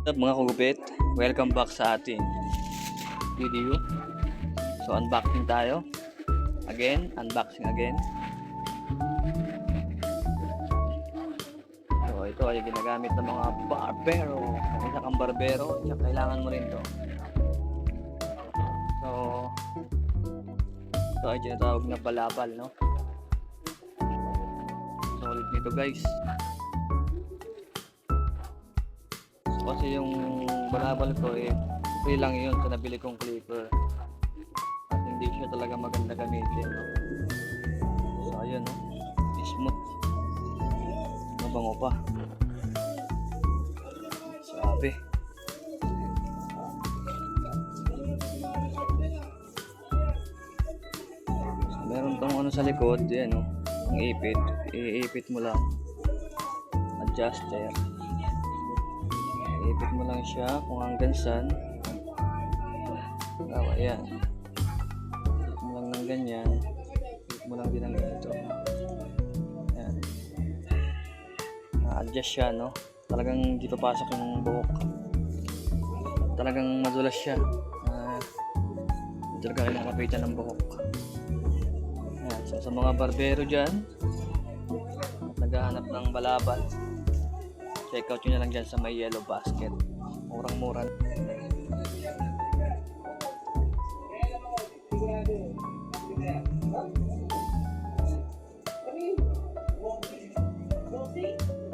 What's up mga kugupit? Welcome back sa ating video. So unboxing tayo. Unboxing again. So ito ay ginagamit ng mga barbero. Kung isa kang barbero, kailangan mo rin to. So ito ay tinatawag na balabal, no? Solid nito guys. Kasi yung balabal ko free lang yun sa nabili kong clipper at hindi siya talaga maganda gamitin, no? So ayun, no? Smooth, mabango pa, sabi. So, meron tong ano sa likod, yan, no? Ang iipit mo lang, adjuster. Ipit mo lang siya kung hanggang saan. Ayan. Ipit mo lang ng ganyan. Ipit mo lang din ng ganito. Ayan. Na-adjust siya, no? Talagang hindi papasok yung buhok. Talagang madulas siya. Hindi talaga kailangan kapitan ng buhok. Ayan. So, sa mga barbero dyan, naghahanap ng balabal, check out nyo na lang dyan sa may yellow basket. Murang-mura.